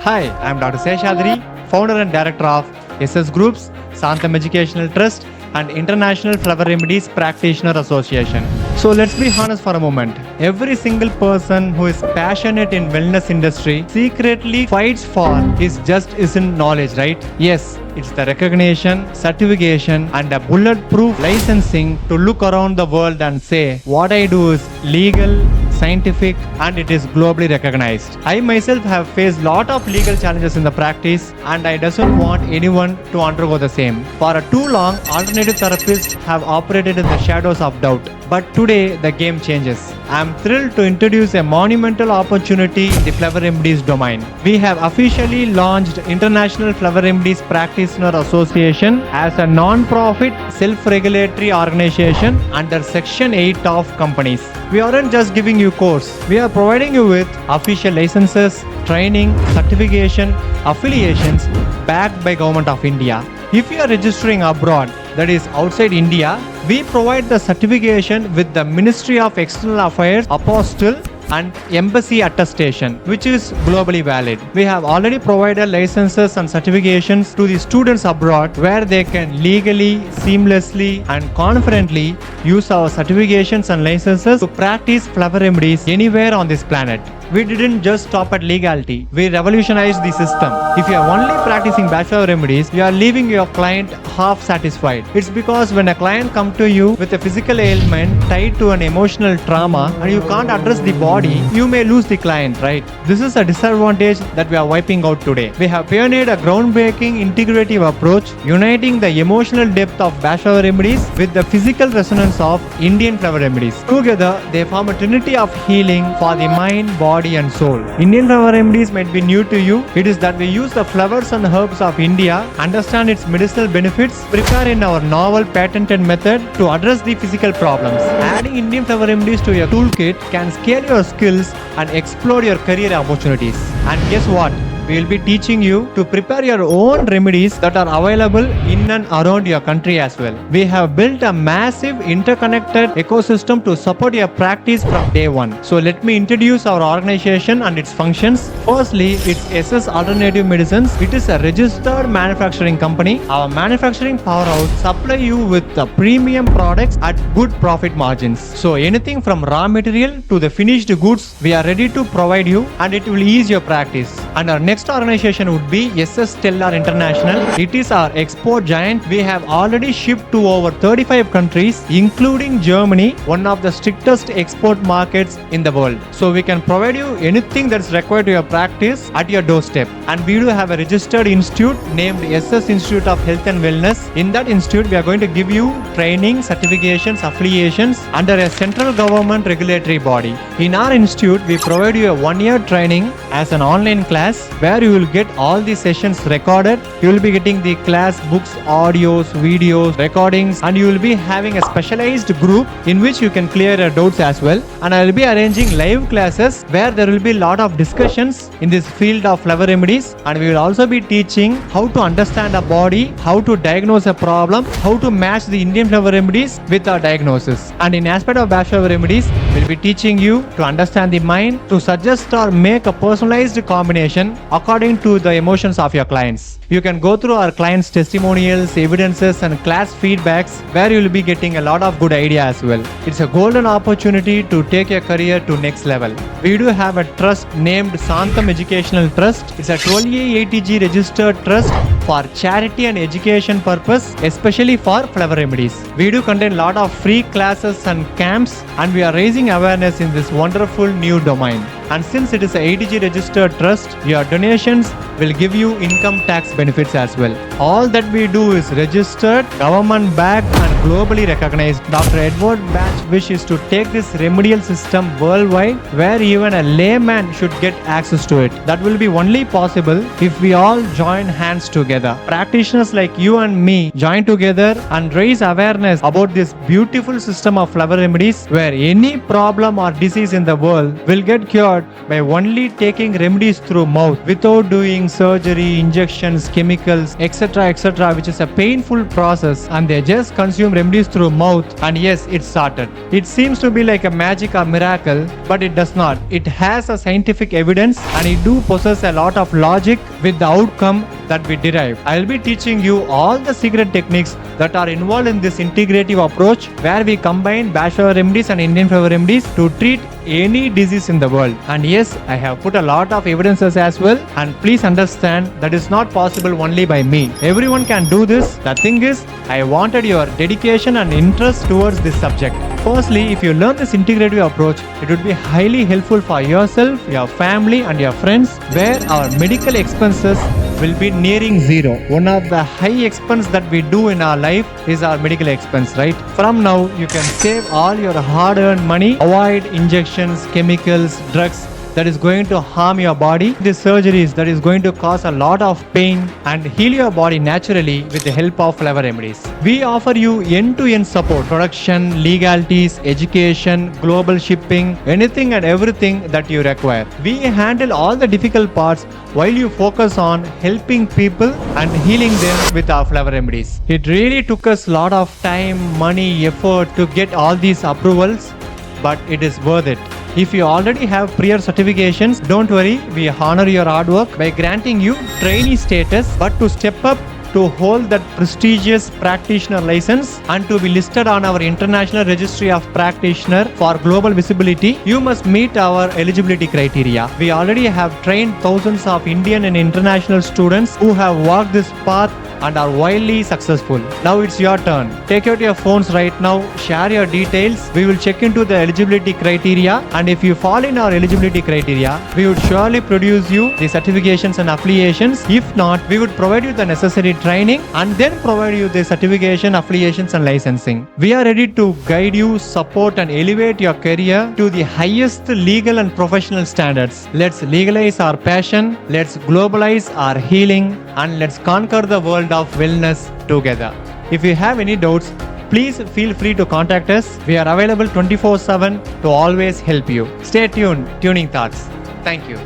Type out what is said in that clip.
Hi, I'm Dr. Seshadri, founder and director of SS Groups, Santam Educational Trust, and International Flower Remedies Practitioner Association. So let's be honest for a moment. Every single person who is passionate in wellness industry secretly fights for is just isn't knowledge, right? Yes, it's the recognition, certification, and a bulletproof licensing to look around the world and say, what I do is legal, scientific, and it is globally recognized. I myself have faced lot of legal challenges in the practice, and I doesn't want anyone to undergo the same. For too long, alternative therapists have operated in the shadows of doubt. But today, the game changes. I am thrilled to introduce a monumental opportunity in the flower remedies domain. We have officially launched International Flower Remedies Practitioner Association as a non-profit, self-regulatory organization under Section 8 of companies. We aren't just giving you course. We are providing you with official licenses, training, certification, affiliations backed by Government of India. If you are registering abroad, that is outside India, we provide the certification with the Ministry of External Affairs Apostille and Embassy attestation, which is globally valid. We have already provided licenses and certifications to the students abroad where they can legally, seamlessly, and confidently use our certifications and licenses to practice flower remedies anywhere on this planet. We didn't just stop at legality, we revolutionized the system. If you are only practicing bachelor remedies, you are leaving your client half satisfied. It's because when a client comes to you with a physical ailment tied to an emotional trauma and you can't address the body, you may lose the client, right? This is a disadvantage that we are wiping out today. We have pioneered a groundbreaking integrative approach, uniting the emotional depth of bachelor remedies with the physical resonance of Indian flower remedies. Together, they form a trinity of healing for the mind, body, and soul. Indian flower remedies might be new to you. It is that we use the flowers and herbs of India, understand its medicinal benefits, prepare in our novel patented method to address the physical problems. Adding Indian flower remedies to your toolkit can scale your skills and explode your career opportunities. And guess what? We will be teaching you to prepare your own remedies that are available in and around your country as well. We have built a massive interconnected ecosystem to support your practice from day one. So let me introduce our organization and its functions. Firstly, it's SS Alternative Medicines. It is a registered manufacturing company. Our manufacturing powerhouse supply you with the premium products at good profit margins. So anything from raw material to the finished goods, we are ready to provide you, and it will ease your practice. And our next organization would be SS Stellar International. It is our export giant. We have already shipped to over 35 countries, including Germany, one of the strictest export markets in the world. So we can provide you anything that's required to your practice at your doorstep. And we do have a registered institute named SS Institute of Health and Wellness. In that institute, we are going to give you training, certifications, affiliations under a central government regulatory body. In our institute, we provide you a 1-year training as an online class where you will get all the sessions recorded. You will be getting the class books, audios, videos, recordings, and you will be having a specialized group in which you can clear your doubts as well. And I will be arranging live classes where there will be a lot of discussions in this field of flower remedies, and we will also be teaching how to understand a body, how to diagnose a problem, how to match the Indian flower remedies with our diagnosis. And in aspect of bachelor remedies, we will be teaching you to understand the mind, to suggest or make a personalized combination according to the emotions of your clients. You can go through our clients' testimonials, evidences, and class feedbacks where you will be getting a lot of good ideas as well. It's a golden opportunity to take your career to next level. We do have a trust named Santam Educational Trust. It's a 12A ATG registered trust for charity and education purpose, especially for flower remedies. We do contain a lot of free classes and camps, and we are raising awareness in this wonderful new domain. And since it is a ATG registered trust, your donations will give you income tax benefits as well. All that we do is registered, government backed, and globally recognized. Dr. Edward Batch's wish is to take this remedial system worldwide where even a layman should get access to it. That will be only possible if we all join hands together. together. Practitioners like you and me join together and raise awareness about this beautiful system of flower remedies where any problem or disease in the world will get cured by only taking remedies through mouth without doing surgery, injections, chemicals, etc., which is a painful process, and they just consume remedies through mouth and yes, it's started. It seems to be like a magic or miracle, but it does not. It has a scientific evidence and it do possess a lot of logic with the outcome that we derive. I'll be teaching you all the secret techniques that are involved in this integrative approach where we combine bachelor remedies and Indian flower remedies to treat any disease in the world. And yes, I have put a lot of evidences as well, and please understand that is not possible only by me. Everyone can do this. The thing is, I wanted your dedication and interest towards this subject. Firstly, if you learn this integrative approach, it would be highly helpful for yourself, your family and your friends, where our medical expenses will be nearing zero. One of the high expense that we do in our life is our medical expense, right? From now, you can save all your hard-earned money, avoid injections, chemicals, drugs that is going to harm your body, the surgeries that is going to cause a lot of pain, and heal your body naturally with the help of flower remedies. We offer you end-to-end support, production, legalities, education, global shipping, anything and everything that you require. We handle all the difficult parts while you focus on helping people and healing them with our flower remedies. It really took us a lot of time, money, effort to get all these approvals, but it is worth it. If you already have prior certifications, don't worry, we honor your hard work by granting you trainee status, but to step up to hold that prestigious practitioner license and to be listed on our international registry of practitioner for global visibility, you must meet our eligibility criteria. We already have trained thousands of Indian and international students who have walked this path and are wildly successful. Now it's your turn. Take out your phones right now, share your details. We will check into the eligibility criteria, and if you fall in our eligibility criteria, we would surely produce you the certifications and affiliations. If not, we would provide you the necessary training and then provide you the certification, affiliations and licensing. We are ready to guide you, support and elevate your career to the highest legal and professional standards. Let's legalize our passion, let's globalize our healing, and let's conquer the world of wellness together. If you have any doubts, please feel free to contact us. We are available 24/7 to always help you. Stay tuned, Tuning Thoughts. Thank you.